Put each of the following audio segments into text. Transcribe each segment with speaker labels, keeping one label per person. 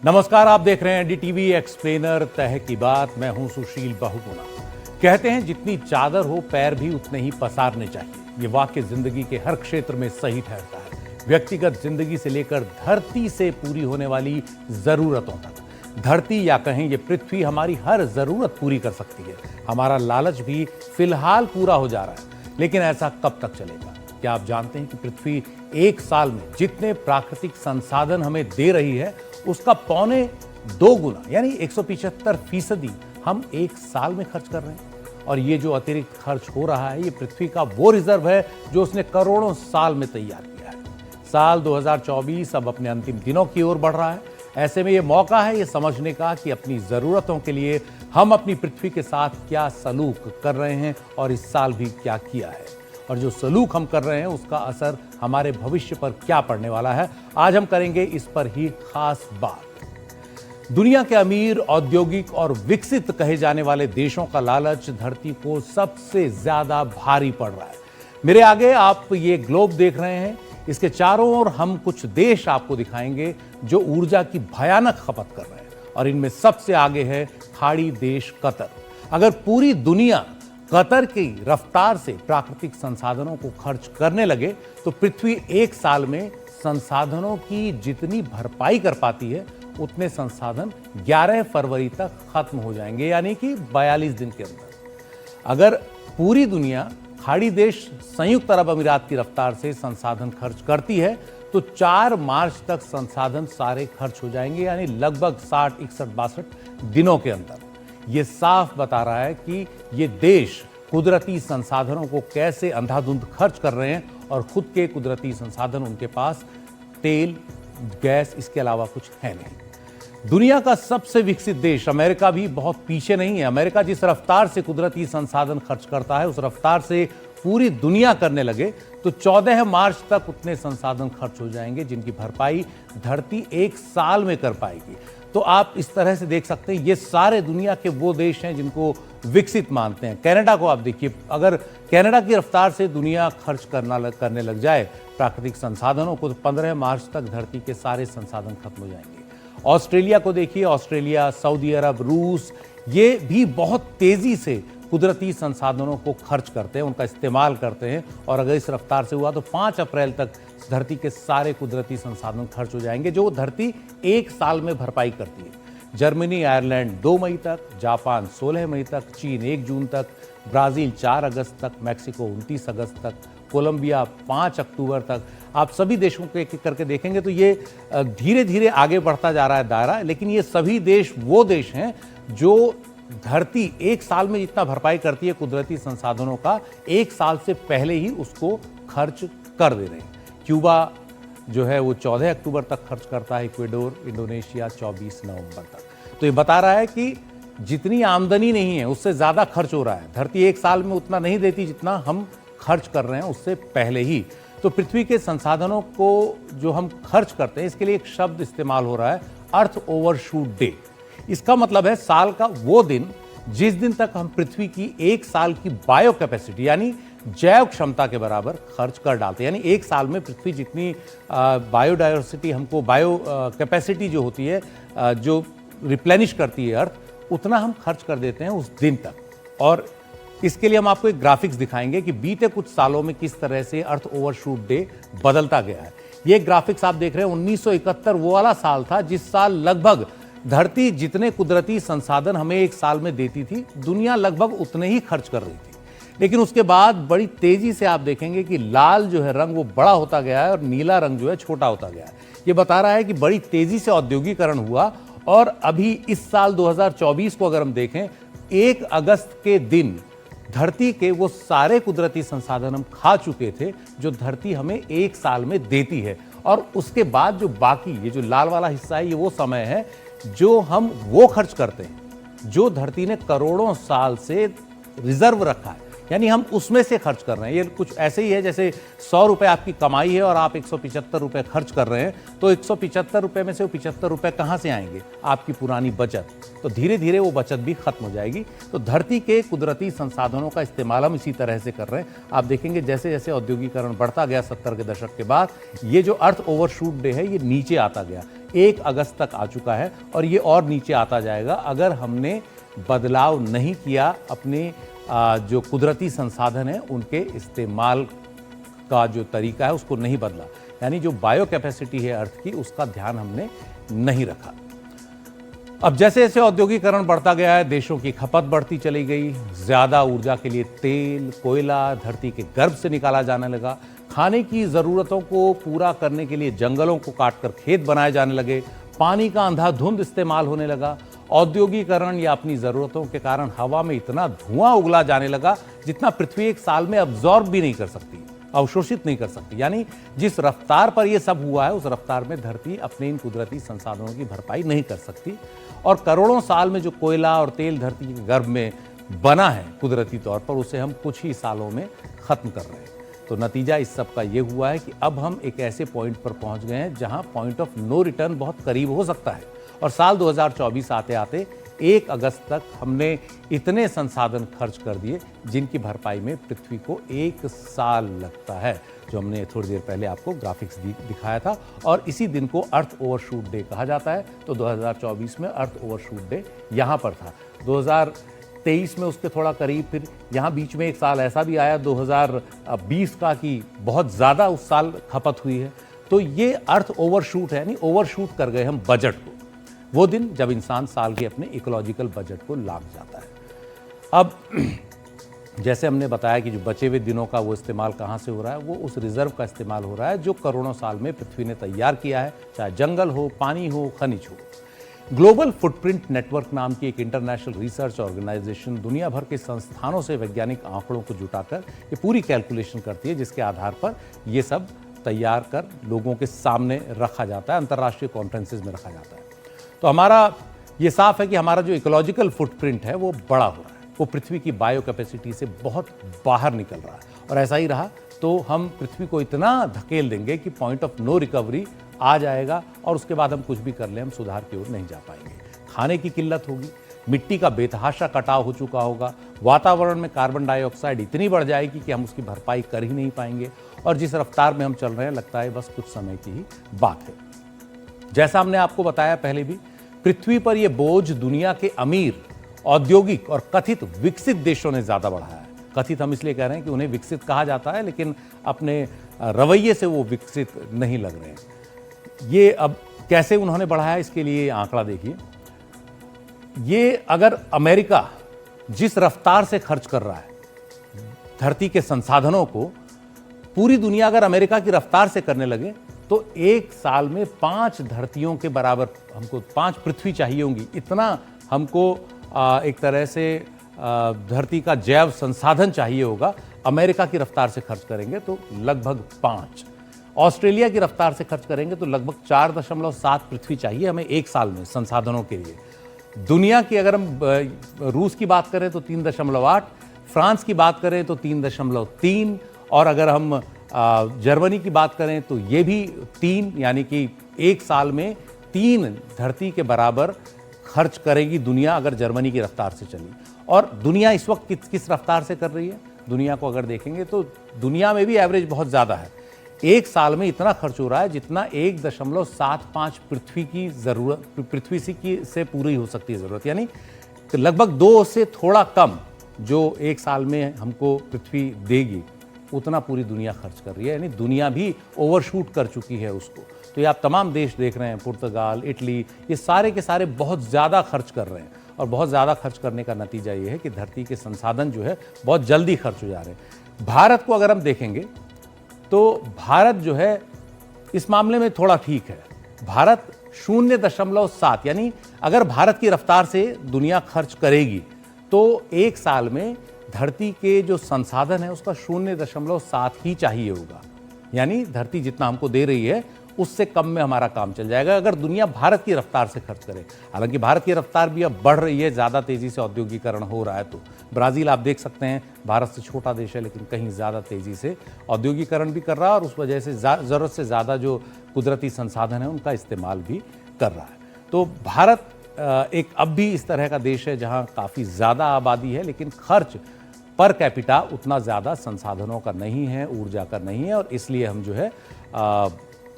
Speaker 1: नमस्कार, आप देख रहे हैं डीटीवी एक्सप्लेनर तह की बात। मैं हूं सुशील बहुगुणा। कहते हैं जितनी चादर हो पैर भी उतने ही पसारने चाहिए। ये वाक्य जिंदगी के हर क्षेत्र में सही ठहरता है, व्यक्तिगत जिंदगी से लेकर धरती से पूरी होने वाली जरूरतों तक। धरती या कहें ये पृथ्वी हमारी हर जरूरत पूरी कर सकती है। हमारा लालच भी फिलहाल पूरा हो जा रहा है, लेकिन ऐसा कब तक चलेगा? क्या आप जानते हैं कि पृथ्वी एक साल में जितने प्राकृतिक संसाधन हमें दे रही है उसका 2.25 गुना यानी 175% हम एक साल में खर्च कर रहे हैं। और ये जो अतिरिक्त खर्च हो रहा है, ये पृथ्वी का वो रिजर्व है जो उसने करोड़ों साल में तैयार किया है। साल 2024 अब अपने अंतिम दिनों की ओर बढ़ रहा है। ऐसे में ये मौका है ये समझने का कि अपनी जरूरतों के लिए हम अपनी पृथ्वी के साथ क्या सलूक कर रहे हैं और इस साल भी क्या किया है, और जो सलूक हम कर रहे हैं उसका असर हमारे भविष्य पर क्या पड़ने वाला है। आज हम करेंगे इस पर ही खास बात। दुनिया के अमीर, औद्योगिक और विकसित कहे जाने वाले देशों का लालच धरती को सबसे ज्यादा भारी पड़ रहा है। मेरे आगे आप ये ग्लोब देख रहे हैं, इसके चारों ओर हम कुछ देश आपको दिखाएंगे जो ऊर्जा की भयानक खपत कर रहे हैं, और इनमें सबसे आगे है खाड़ी देश कतर। अगर पूरी दुनिया कतर की रफ्तार से प्राकृतिक संसाधनों को खर्च करने लगे तो पृथ्वी एक साल में संसाधनों की जितनी भरपाई कर पाती है उतने संसाधन 11 फरवरी तक खत्म हो जाएंगे, यानी कि 42 दिन के अंदर। अगर पूरी दुनिया खाड़ी देश संयुक्त अरब अमीरात की रफ्तार से संसाधन खर्च करती है तो 4 मार्च तक संसाधन सारे खर्च हो जाएंगे, यानी लगभग 60, 61, 62 दिनों के अंदर। ये साफ बता रहा है कि ये देश कुदरती संसाधनों को कैसे अंधाधुंध खर्च कर रहे हैं, और खुद के कुदरती संसाधन उनके पास तेल, गैस, इसके अलावा कुछ है नहीं। दुनिया का सबसे विकसित देश अमेरिका भी बहुत पीछे नहीं है। अमेरिका जिस रफ्तार से कुदरती संसाधन खर्च करता है उस रफ्तार से पूरी दुनिया करने लगे तो 14 मार्च तक उतने संसाधन खर्च हो जाएंगे जिनकी भरपाई धरती एक साल में कर पाएगी। तो आप इस तरह से देख सकते हैं ये सारे दुनिया के वो देश हैं जिनको विकसित मानते हैं। कनाडा को आप देखिए, अगर कनाडा की रफ्तार से दुनिया खर्च करने लग जाए प्राकृतिक संसाधनों को तो 15 मार्च तक धरती के सारे संसाधन खत्म हो जाएंगे। ऑस्ट्रेलिया को देखिए, ऑस्ट्रेलिया, सऊदी अरब, रूस, ये भी बहुत तेजी से कुदरती संसाधनों को खर्च करते हैं, उनका इस्तेमाल करते हैं, और अगर इस रफ्तार से हुआ तो 5 अप्रैल तक धरती के सारे कुदरती संसाधन खर्च हो जाएंगे जो धरती एक साल में भरपाई करती है। जर्मनी, आयरलैंड 2 मई तक, जापान 16 मई तक, चीन 1 जून तक, ब्राजील 4 अगस्त तक, मैक्सिको 29 अगस्त तक, कोलंबिया 5 अक्टूबर तक। आप सभी देशों को एक एक करके देखेंगे तो ये धीरे धीरे आगे बढ़ता जा रहा है दायरा, लेकिन ये सभी देश वो देश हैं जो धरती एक साल में जितना भरपाई करती है कुदरती संसाधनों का, एक साल से पहले ही उसको खर्च कर दे रहे हैं। क्यूबा जो है वो 14 अक्टूबर तक खर्च करता है, इक्वेडोर, इंडोनेशिया 24 नवंबर तक। तो ये बता रहा है कि जितनी आमदनी नहीं है उससे ज़्यादा खर्च हो रहा है। धरती एक साल में उतना नहीं देती जितना हम खर्च कर रहे हैं उससे पहले ही। तो पृथ्वी के संसाधनों को जो हम खर्च करते हैं इसके लिए एक शब्द इस्तेमाल हो रहा है, अर्थ ओवरशूट डे। इसका मतलब है साल का वो दिन जिस दिन तक हम पृथ्वी की एक साल की बायो कैपेसिटी यानी जैव क्षमता के बराबर खर्च कर डालते हैं। यानी एक साल में पृथ्वी जितनी बायोडायवर्सिटी हमको बायो कैपेसिटी जो होती है जो रिप्लेनिश करती है अर्थ, उतना हम खर्च कर देते हैं उस दिन तक। और इसके लिए हम आपको एक ग्राफिक्स दिखाएंगे कि बीते कुछ सालों में किस तरह से अर्थ ओवरशूट डे बदलता गया है। ये ग्राफिक्स आप देख रहे हैं 1971 वो वाला साल था जिस साल लगभग धरती जितने कुदरती संसाधन हमें एक साल में देती थी दुनिया लगभग उतने ही खर्च कर रही थी। लेकिन उसके बाद बड़ी तेजी से आप देखेंगे कि लाल जो है रंग वो बड़ा होता गया है और नीला रंग जो है छोटा होता गया है। ये बता रहा है कि बड़ी तेजी से औद्योगिकरण हुआ, और अभी इस साल 2024 को अगर हम देखें 1 अगस्त के दिन धरती के वो सारे कुदरती संसाधन हम खा चुके थे जो धरती हमें एक साल में देती है। और उसके बाद जो बाकी ये जो लाल वाला हिस्सा है ये वो समय है जो हम वो खर्च करते हैं जो धरती ने करोड़ों साल से रिजर्व रखा है। यानी हम उसमें से खर्च कर रहे हैं। ये कुछ ऐसे ही है जैसे 100 रुपये आपकी कमाई है और आप 175 रुपये खर्च कर रहे हैं, तो 175 रुपये में से वो 75 रुपये कहाँ से आएंगे? आपकी पुरानी बचत। तो धीरे धीरे वो बचत भी खत्म हो जाएगी। तो धरती के कुदरती संसाधनों का इस्तेमाल हम इसी तरह से कर रहे हैं। आप देखेंगे जैसे जैसे औद्योगिकरण बढ़ता गया 70 के दशक के बाद, ये जो अर्थ ओवरशूट डे है ये नीचे आता गया। 1 अगस्त तक आ चुका है और ये और नीचे आता जाएगा अगर हमने बदलाव नहीं किया, अपने जो कुदरती संसाधन है उनके इस्तेमाल का जो तरीका है उसको नहीं बदला, यानी जो बायो कैपेसिटी है अर्थ की उसका ध्यान हमने नहीं रखा। अब जैसे जैसे औद्योगिकरण बढ़ता गया है, देशों की खपत बढ़ती चली गई, ज्यादा ऊर्जा के लिए तेल, कोयला धरती के गर्भ से निकाला जाने लगा, खाने की जरूरतों को पूरा करने के लिए जंगलों को काटकर खेत बनाए जाने लगे, पानी का अंधाधुंध इस्तेमाल होने लगा, औद्योगिकरण या अपनी जरूरतों के कारण हवा में इतना धुआं उगला जाने लगा जितना पृथ्वी एक साल में अब्जॉर्ब भी नहीं कर सकती, अवशोषित नहीं कर सकती। यानी जिस रफ्तार पर यह सब हुआ है उस रफ्तार में धरती अपने इन कुदरती संसाधनों की भरपाई नहीं कर सकती। और करोड़ों साल में जो कोयला और तेल धरती के गर्भ में बना है कुदरती तौर पर, उसे हम कुछ ही सालों में खत्म कर रहे हैं। तो नतीजा इस सब का ये हुआ है कि अब हम एक ऐसे पॉइंट पर पहुंच गए हैं जहां पॉइंट ऑफ नो रिटर्न बहुत करीब हो सकता है। और साल 2024 आते आते 1 अगस्त तक हमने इतने संसाधन खर्च कर दिए जिनकी भरपाई में पृथ्वी को 1 साल लगता है, जो हमने थोड़ी देर पहले आपको ग्राफिक्स दिखाया था। और इसी दिन को अर्थ ओवरशूट डे कहा जाता है। तो 2024 में अर्थ ओवरशूट डे यहाँ पर था। 2023 में उसके थोड़ा करीब, फिर यहाँ बीच में एक साल ऐसा भी आया 2020 का कि बहुत ज़्यादा उस साल खपत हुई है। तो ये अर्थ ओवरशूट है, यानी ओवरशूट कर गए हम बजट को, वो दिन जब इंसान साल के अपने इकोलॉजिकल बजट को लांघ जाता है। अब जैसे हमने बताया कि जो बचे हुए दिनों का वो इस्तेमाल कहाँ से हो रहा है, वो उस रिजर्व का इस्तेमाल हो रहा है जो करोड़ों साल में पृथ्वी ने तैयार किया है, चाहे जंगल हो, पानी हो, खनिज हो। ग्लोबल फुटप्रिंट नेटवर्क नाम की एक इंटरनेशनल रिसर्च ऑर्गेनाइजेशन दुनिया भर के संस्थानों से वैज्ञानिक आंकड़ों को जुटाकर ये पूरी कैलकुलेशन करती है, जिसके आधार पर ये सब तैयार कर लोगों के सामने रखा जाता है, अंतर्राष्ट्रीय कॉन्फ्रेंसेज में रखा जाता है। तो हमारा ये साफ है कि हमारा जो इकोलॉजिकल फुटप्रिंट है वो बड़ा हो रहा है, वो पृथ्वी की बायो कैपेसिटी से बहुत बाहर निकल रहा है। और ऐसा ही रहा तो हम पृथ्वी को इतना धकेल देंगे कि पॉइंट ऑफ नो रिकवरी आ जाएगा और उसके बाद हम कुछ भी कर लें, हम सुधार की ओर नहीं जा पाएंगे। खाने की किल्लत होगी, मिट्टी का बेतहाशा कटाव हो चुका होगा, वातावरण में कार्बन डाइऑक्साइड इतनी बढ़ जाएगी कि हम उसकी भरपाई कर ही नहीं पाएंगे। और जिस रफ्तार में हम चल रहे हैं लगता है बस कुछ समय की ही बात है। जैसा हमने आपको बताया पहले भी, पृथ्वी पर यह बोझ दुनिया के अमीर, औद्योगिक और कथित विकसित देशों ने ज्यादा बढ़ाया है। कथित हम इसलिए कह रहे हैं कि उन्हें विकसित कहा जाता है, लेकिन अपने रवैये से वो विकसित नहीं लग रहे हैं। ये अब कैसे उन्होंने बढ़ाया, इसके लिए आंकड़ा देखिए। ये अगर अमेरिका जिस रफ्तार से खर्च कर रहा है धरती के संसाधनों को, पूरी दुनिया अगर अमेरिका की रफ्तार से करने लगे तो 1 साल में 5 धरतियों के बराबर हमको 5 पृथ्वी चाहिए होंगी। इतना हमको एक तरह से धरती का जैव संसाधन चाहिए होगा। अमेरिका की रफ्तार से खर्च करेंगे तो लगभग 5, ऑस्ट्रेलिया की रफ्तार से खर्च करेंगे तो लगभग 4.7 पृथ्वी चाहिए हमें 1 साल में संसाधनों के लिए। दुनिया की अगर हम रूस की बात करें तो 3.8, फ्रांस की बात करें तो 3.3, और अगर हम जर्मनी की बात करें तो ये भी 3, यानी कि 1 साल में 3 धरती के बराबर खर्च करेगी दुनिया अगर जर्मनी की रफ्तार से चली। और दुनिया इस वक्त किस रफ्तार से कर रही है? दुनिया को अगर देखेंगे तो दुनिया में भी एवरेज बहुत ज़्यादा है। 1 साल में इतना खर्च हो रहा है जितना 1.75 पृथ्वी की ज़रूरत, पृथ्वी से पूरी हो सकती है ज़रूरत, यानी लगभग 2 से थोड़ा कम जो 1 साल में हमको पृथ्वी देगी उतना पूरी दुनिया खर्च कर रही है। यानी दुनिया भी ओवरशूट कर चुकी है उसको। तो ये आप तमाम देश देख रहे हैं, पुर्तगाल, इटली, ये सारे के सारे बहुत ज़्यादा खर्च कर रहे हैं। और बहुत ज़्यादा खर्च करने का नतीजा ये है कि धरती के संसाधन जो है बहुत जल्दी खर्च हो जा रहे हैं। भारत को अगर हम देखेंगे तो भारत जो है इस मामले में थोड़ा ठीक है। भारत 0.7, यानी अगर भारत की रफ्तार से दुनिया खर्च करेगी तो 1 साल में धरती के जो संसाधन है उसका 0.7 ही चाहिए होगा। यानी धरती जितना हमको दे रही है उससे कम में हमारा काम चल जाएगा अगर दुनिया भारत की रफ्तार से खर्च करे। हालांकि भारत की रफ्तार भी अब बढ़ रही है, ज़्यादा तेज़ी से औद्योगिकरण हो रहा है। तो ब्राज़ील आप देख सकते हैं, भारत से छोटा देश है लेकिन कहीं ज़्यादा तेज़ी से औद्योगिकरण भी कर रहा है और उस वजह से ज़रूरत से ज़्यादा जो कुदरती संसाधन है उनका इस्तेमाल भी कर रहा है। तो भारत एक अब भी इस तरह का देश है जहाँ काफ़ी ज़्यादा आबादी है लेकिन खर्च पर कैपिटा उतना ज़्यादा संसाधनों का नहीं है, ऊर्जा का नहीं है, और इसलिए हम जो है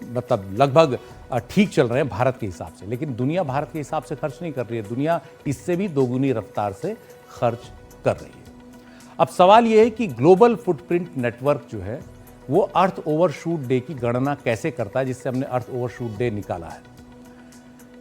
Speaker 1: मतलब लगभग ठीक चल रहे हैं भारत के हिसाब से। लेकिन दुनिया भारत के हिसाब से खर्च नहीं कर रही है, दुनिया इससे भी दोगुनी रफ्तार से खर्च कर रही है। अब सवाल ये है कि ग्लोबल फुटप्रिंट नेटवर्क जो है वो अर्थ ओवरशूट डे की गणना कैसे करता है, जिससे हमने अर्थ ओवरशूट डे निकाला है।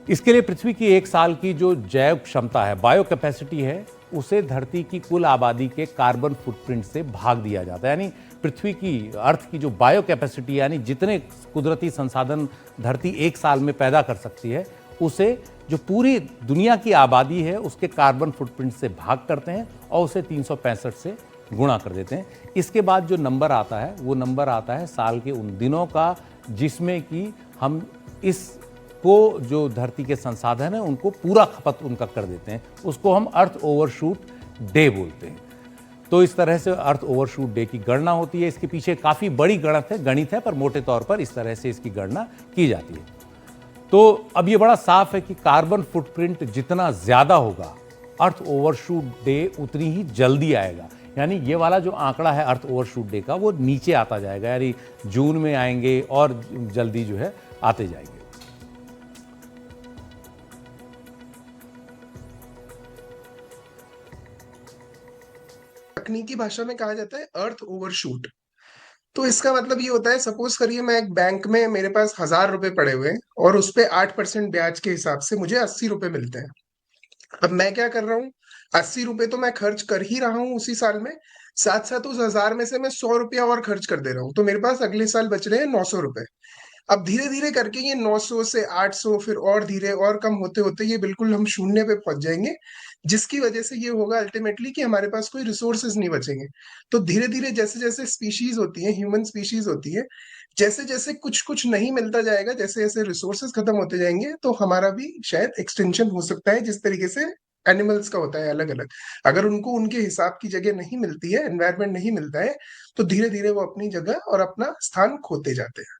Speaker 1: इसके लिए पृथ्वी की एक साल की जो जैव क्षमता है, बायो कैपेसिटी है, उसे धरती की कुल आबादी के कार्बन फुटप्रिंट से भाग दिया जाता है। यानी पृथ्वी की, अर्थ की जो बायो कैपेसिटी, यानी जितने कुदरती संसाधन धरती एक साल में पैदा कर सकती है, उसे जो पूरी दुनिया की आबादी है उसके कार्बन फुटप्रिंट से भाग करते हैं और उसे 365 से गुणा कर देते हैं। इसके बाद जो नंबर आता है वो नंबर आता है साल के उन दिनों का जिसमें कि हम इसको, जो धरती के संसाधन है उनको पूरा खपत उनका कर देते हैं, उसको हम अर्थ ओवरशूट डे बोलते हैं। तो इस तरह से अर्थ ओवरशूट डे की गणना होती है। इसके पीछे काफ़ी बड़ी गणित है पर मोटे तौर पर इस तरह से इसकी गणना की जाती है। तो अब ये बड़ा साफ है कि कार्बन फुटप्रिंट जितना ज़्यादा होगा, अर्थ ओवरशूट डे उतनी ही जल्दी आएगा। यानी ये वाला जो आंकड़ा है अर्थ ओवरशूट डे का, वो नीचे आता जाएगा, यानी जून में आएंगे और जल्दी जो है आते जाएंगे।
Speaker 2: तकनीकी भाषा में कहा जाता है अर्थ ओवरशूट। तो इसका मतलब ये होता है, सपोज करिए मैं एक बैंक में, मेरे पास 1,000 रुपए पड़े हुए हैं और उस पे 8% ब्याज के हिसाब से मुझे 80 रुपए मिलते हैं। अब मैं क्या कर रहा हूँ, 80 रुपए तो मैं खर्च कर ही रहा हूँ उसी साल में, साथ साथ उस 1,000 में से मैं 100 रुपया और खर्च कर दे रहा हूँ, तो मेरे पास अगले साल बच रहे हैं 900 रुपए। अब धीरे धीरे करके ये 900 से 800, फिर और धीरे और कम होते होते ये बिल्कुल हम शून्य पे पहुंच जाएंगे, जिसकी वजह से ये होगा अल्टीमेटली कि हमारे पास कोई रिसोर्सेज नहीं बचेंगे। तो धीरे धीरे जैसे जैसे स्पीशीज होती है, ह्यूमन स्पीशीज होती है, जैसे जैसे कुछ कुछ नहीं मिलता जाएगा, जैसे जैसे रिसोर्सेज खत्म होते जाएंगे, तो हमारा भी शायद एक्सटेंशन हो सकता है, जिस तरीके से एनिमल्स का होता है अलग अलग। अगर उनको उनके हिसाब की जगह नहीं मिलती है, एनवायरमेंट नहीं मिलता है, तो धीरे धीरे वो अपनी जगह और अपना स्थान खोते जाते हैं।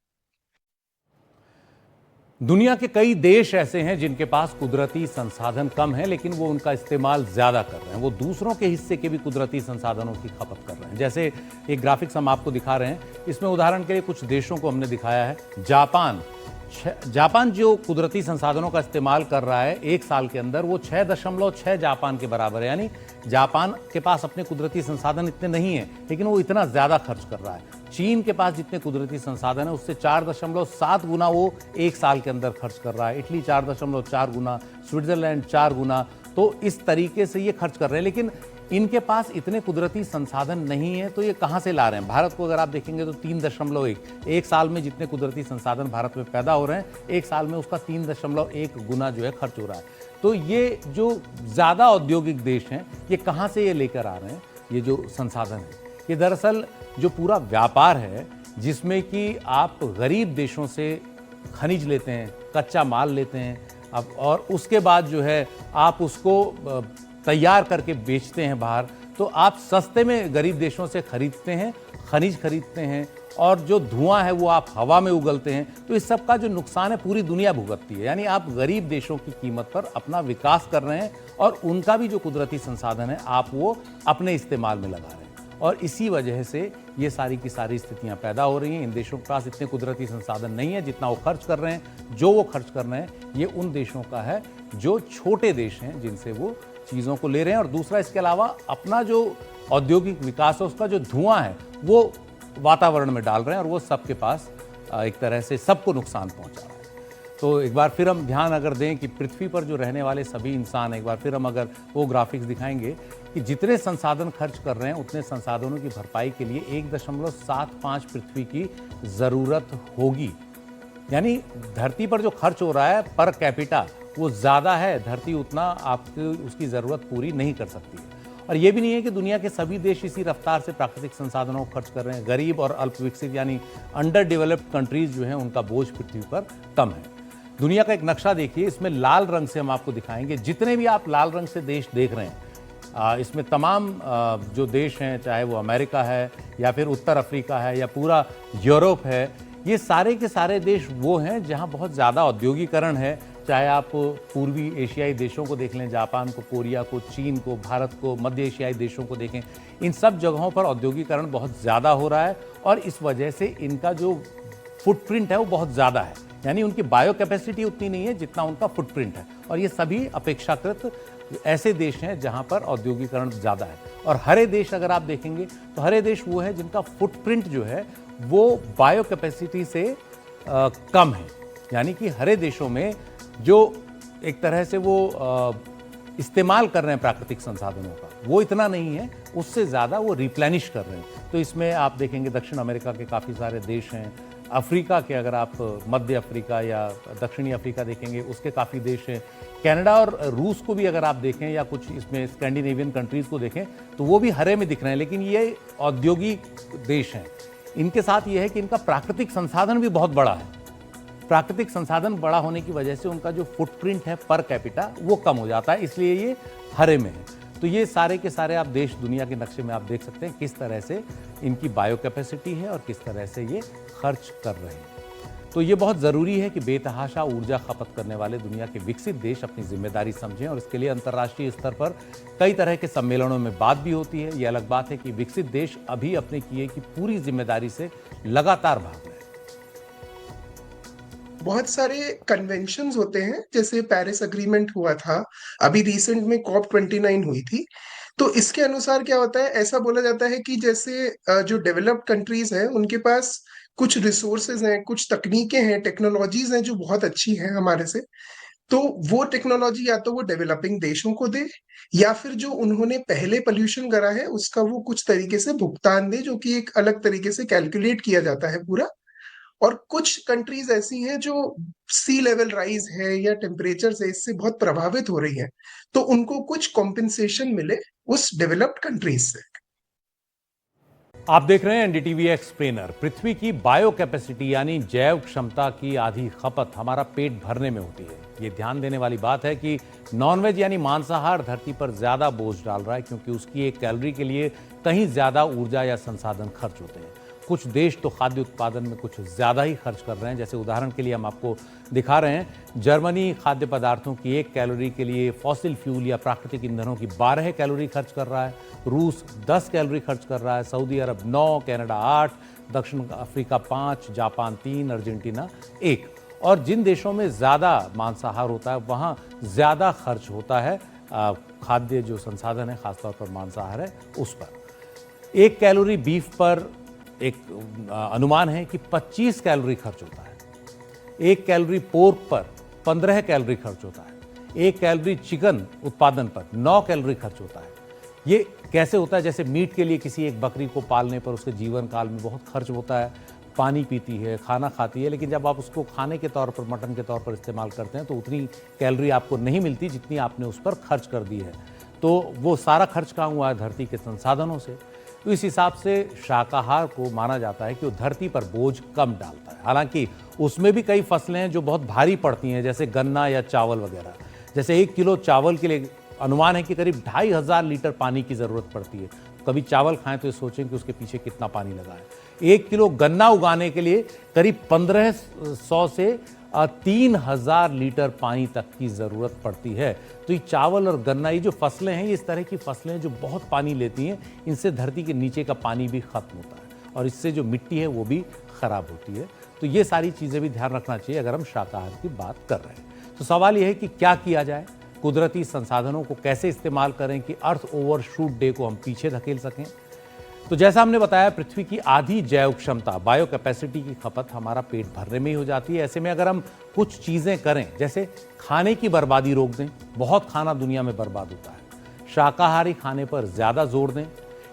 Speaker 1: दुनिया के कई देश ऐसे हैं जिनके पास कुदरती संसाधन कम है लेकिन वो उनका इस्तेमाल ज्यादा कर रहे हैं। वो दूसरों के हिस्से के भी कुदरती संसाधनों की खपत कर रहे हैं। जैसे एक ग्राफिक्स हम आपको दिखा रहे हैं, इसमें उदाहरण के लिए कुछ देशों को हमने दिखाया है। जापान जो कुदरती संसाधनों का इस्तेमाल कर रहा है एक साल के अंदर, वो 6.6 जापान के बराबर है। यानी जापान के पास अपने कुदरती संसाधन इतने नहीं है लेकिन वो इतना ज्यादा खर्च कर रहा है। चीन के पास जितने कुदरती संसाधन है उससे 4.7 गुना वो एक साल के अंदर खर्च कर रहा है। इटली 4.4 गुना, स्विट्जरलैंड 4 गुना। तो इस तरीके से ये खर्च कर रहे हैं, लेकिन इनके पास इतने कुदरती संसाधन नहीं है तो ये कहाँ से ला रहे हैं। भारत को अगर आप देखेंगे तो 3.1, एक साल में जितने कुदरती संसाधन भारत में पैदा हो रहे हैं, एक साल में उसका 3.1 गुना जो है खर्च हो रहा है। तो ये जो ज़्यादा औद्योगिक देश हैं, ये कहाँ से ये लेकर आ रहे हैं ये जो संसाधन है। ये दरअसल जो पूरा व्यापार है जिसमें कि आप गरीब देशों से खनिज लेते हैं, कच्चा माल लेते हैं, अब और उसके बाद जो है आप उसको तैयार करके बेचते हैं बाहर, तो आप सस्ते में गरीब देशों से खरीदते हैं, खनिज खरीदते हैं, और जो धुआं है वो आप हवा में उगलते हैं। तो इस सब का जो नुकसान है पूरी दुनिया भुगतती है। यानी आप गरीब देशों की कीमत पर अपना विकास कर रहे हैं और उनका भी जो कुदरती संसाधन है आप वो अपने इस्तेमाल में लगा रहे हैं। और इसी वजह से ये सारी की सारी स्थितियां पैदा हो रही हैं। इन देशों के पास इतने कुदरती संसाधन नहीं है जितना वो खर्च कर रहे हैं। जो वो खर्च कर रहे हैं ये उन देशों का है जो छोटे देश हैं जिनसे वो चीज़ों को ले रहे हैं। और दूसरा, इसके अलावा अपना जो औद्योगिक विकास है उसका जो धुआं है वो वातावरण में डाल रहे हैं और वो सबके पास एक तरह से सबको नुकसान पहुंचा रहा है। तो एक बार फिर हम ध्यान अगर दें कि पृथ्वी पर जो रहने वाले सभी इंसान, एक बार फिर हम अगर वो ग्राफिक्स दिखाएंगे कि जितने संसाधन खर्च कर रहे हैं उतने संसाधनों की भरपाई के लिए 1.75 पृथ्वी की ज़रूरत होगी। यानी धरती पर जो खर्च हो रहा है पर कैपिटा वो ज़्यादा है, धरती उतना आपकी उसकी ज़रूरत पूरी नहीं कर सकती है। और ये भी नहीं है कि दुनिया के सभी देश इसी रफ्तार से प्राकृतिक संसाधनों को खर्च कर रहे हैं। गरीब और अल्प विकसित यानी अंडर डेवलप्ड कंट्रीज जो हैं उनका बोझ पृथ्वी पर कम है। दुनिया का एक नक्शा देखिए, इसमें लाल रंग से हम आपको दिखाएंगे, जितने भी आप लाल रंग से देश देख रहे हैं इसमें तमाम जो देश हैं, चाहे वो अमेरिका है या फिर उत्तर अफ्रीका है या पूरा यूरोप है, ये सारे के सारे देश वो हैं जहां बहुत ज़्यादा औद्योगिकरण है। चाहे आप पूर्वी एशियाई देशों को देख लें, जापान को, कोरिया को, चीन को, भारत को, मध्य एशियाई देशों को देखें, इन सब जगहों पर औद्योगिकरण बहुत ज़्यादा हो रहा है और इस वजह से इनका जो फुटप्रिंट है वो बहुत ज़्यादा है, यानी उनकी बायो कैपेसिटी उतनी नहीं है जितना उनका फुटप्रिंट है। और ये सभी अपेक्षाकृत ऐसे देश हैं जहां पर औद्योगिकरण ज़्यादा है। और हरे देश अगर आप देखेंगे तो हरे देश वो है जिनका फुटप्रिंट जो है वो बायो कैपेसिटी से कम है, यानी कि हरे देशों में जो एक तरह से वो इस्तेमाल कर रहे हैं प्राकृतिक संसाधनों का वो इतना नहीं है, उससे ज़्यादा वो रिप्लेनिश कर रहे हैं। तो इसमें आप देखेंगे दक्षिण अमेरिका के काफ़ी सारे देश हैं, अफ्रीका के अगर आप मध्य अफ्रीका या दक्षिणी अफ्रीका देखेंगे उसके काफ़ी देश हैं, कनाडा और रूस को भी अगर आप देखें या कुछ इसमें स्कैंडिनेवियन कंट्रीज़ को देखें तो वो भी हरे में दिख रहे हैं, लेकिन ये औद्योगिक देश हैं। इनके साथ ये है कि इनका प्राकृतिक संसाधन भी बहुत बड़ा है। प्राकृतिक संसाधन बड़ा होने की वजह से उनका जो फुटप्रिंट है पर कैपिटा वो कम हो जाता है, इसलिए ये हरे में है। तो ये सारे के सारे आप देश दुनिया के नक्शे में आप देख सकते हैं किस तरह से इनकी बायो कैपेसिटी है और किस तरह से ये खर्च कर रहे हैं। तो ये बहुत ज़रूरी है कि बेतहाशा ऊर्जा खपत करने वाले दुनिया के विकसित देश अपनी जिम्मेदारी समझें और इसके लिए अंतर्राष्ट्रीय स्तर पर कई तरह के सम्मेलनों में बात भी होती है। ये अलग बात है कि विकसित देश अभी अपने किए की पूरी जिम्मेदारी से लगातार भाग रहे हैं।
Speaker 2: बहुत सारे कन्वेंशंस होते हैं, जैसे पेरिस अग्रीमेंट हुआ था, अभी रिसेंट में COP29 हुई थी। तो इसके अनुसार क्या होता है, ऐसा बोला जाता है कि जैसे जो डेवलप्ड कंट्रीज हैं उनके पास कुछ रिसोर्सेज हैं, कुछ तकनीकें हैं, टेक्नोलॉजीज हैं जो बहुत अच्छी हैं हमारे से, तो वो टेक्नोलॉजी या तो वो डेवलपिंग देशों को दे या फिर जो उन्होंने पहले पोल्यूशन करा है उसका वो कुछ तरीके से भुगतान दे, जो कि एक अलग तरीके से कैलकुलेट किया जाता है पूरा। और कुछ कंट्रीज ऐसी हैं जो सी लेवल राइज है या टेम्परेचर से इससे बहुत प्रभावित हो रही हैं, तो उनको कुछ कॉम्पेंसेशन मिले उस डेवलप्ड कंट्रीज से।
Speaker 1: आप देख रहे हैं एनडीटीवी एक्सप्लेनर। पृथ्वी की बायो कैपेसिटी यानी जैव क्षमता की आधी खपत हमारा पेट भरने में होती है। ये ध्यान देने वाली बात है कि नॉनवेज यानी मांसाहार धरती पर ज्यादा बोझ डाल रहा है, क्योंकि उसकी एक कैलोरी के लिए कहीं ज्यादा ऊर्जा या संसाधन खर्च होते हैं। कुछ देश तो खाद्य उत्पादन में कुछ ज़्यादा ही खर्च कर रहे हैं। जैसे उदाहरण के लिए हम आपको दिखा रहे हैं, जर्मनी खाद्य पदार्थों की 1 कैलोरी के लिए फॉसिल फ्यूल या प्राकृतिक ईंधनों की 12 कैलोरी खर्च कर रहा है, रूस 10 कैलोरी खर्च कर रहा है, सऊदी अरब 9, कनाडा 8, दक्षिण अफ्रीका 5, जापान 3, अर्जेंटीना 1। और जिन देशों में ज़्यादा मांसाहार होता है वहाँ ज़्यादा खर्च होता है खाद्य जो संसाधन है, खासतौर पर मांसाहार है उस पर। 1 कैलोरी बीफ पर एक अनुमान है कि 25 कैलोरी खर्च होता है, 1 कैलोरी पोर्क पर 15 कैलोरी खर्च होता है, 1 कैलोरी चिकन उत्पादन पर 9 कैलोरी खर्च होता है। ये कैसे होता है? जैसे मीट के लिए किसी एक बकरी को पालने पर उसके जीवन काल में बहुत खर्च होता है, पानी पीती है, खाना खाती है, लेकिन जब आप उसको खाने के तौर पर, मटन के तौर पर इस्तेमाल करते हैं तो उतनी कैलोरी आपको नहीं मिलती जितनी आपने उस पर खर्च कर दी है। तो वो सारा खर्च कहाँ हुआ है? धरती के संसाधनों से। तो इस हिसाब से शाकाहार को माना जाता है कि वो धरती पर बोझ कम डालता है। हालांकि उसमें भी कई फसलें हैं जो बहुत भारी पड़ती हैं, जैसे गन्ना या चावल वगैरह। जैसे 1 किलो चावल के लिए अनुमान है कि करीब 2500 लीटर पानी की ज़रूरत पड़ती है। कभी चावल खाएं तो ये सोचें कि उसके पीछे कितना पानी लगा है। 1 किलो गन्ना उगाने के लिए करीब 1500 से 3000 लीटर पानी तक की ज़रूरत पड़ती है। तो ये चावल और गन्ना, ये जो फसलें हैं, ये इस तरह की फसलें हैं जो बहुत पानी लेती हैं। इनसे धरती के नीचे का पानी भी ख़त्म होता है और इससे जो मिट्टी है वो भी ख़राब होती है। तो ये सारी चीज़ें भी ध्यान रखना चाहिए अगर हम शाकाहार की बात कर रहे हैं। तो सवाल ये है कि क्या किया जाए, कुदरती संसाधनों को कैसे इस्तेमाल करें कि अर्थ ओवरशूट डे को हम पीछे धकेल सकें। तो जैसा हमने बताया, पृथ्वी की आधी जैव क्षमता, बायो कैपेसिटी की खपत हमारा पेट भरने में ही हो जाती है। ऐसे में अगर हम कुछ चीज़ें करें, जैसे खाने की बर्बादी रोक दें, बहुत खाना दुनिया में बर्बाद होता है, शाकाहारी खाने पर ज़्यादा जोर दें,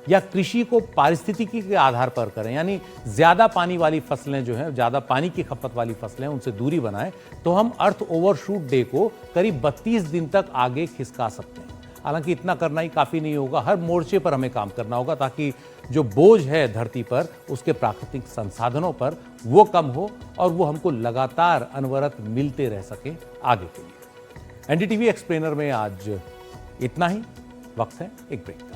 Speaker 1: या कृषि को पारिस्थितिकी के आधार पर करें, यानी ज़्यादा पानी वाली फसलें जो हैं, ज़्यादा पानी की खपत वाली फसलें, उनसे दूरी बनाएं, तो हम अर्थ ओवरशूट डे को करीब 32 दिन तक आगे खिसका सकते हैं। हालांकि इतना करना ही काफ़ी नहीं होगा, हर मोर्चे पर हमें काम करना होगा ताकि जो बोझ है धरती पर उसके प्राकृतिक संसाधनों पर वो कम हो और वो हमको लगातार अनवरत मिलते रह सके आगे के लिए। एनडीटीवी एक्सप्लेनर में आज इतना ही। वक्त है एक ब्रेक का।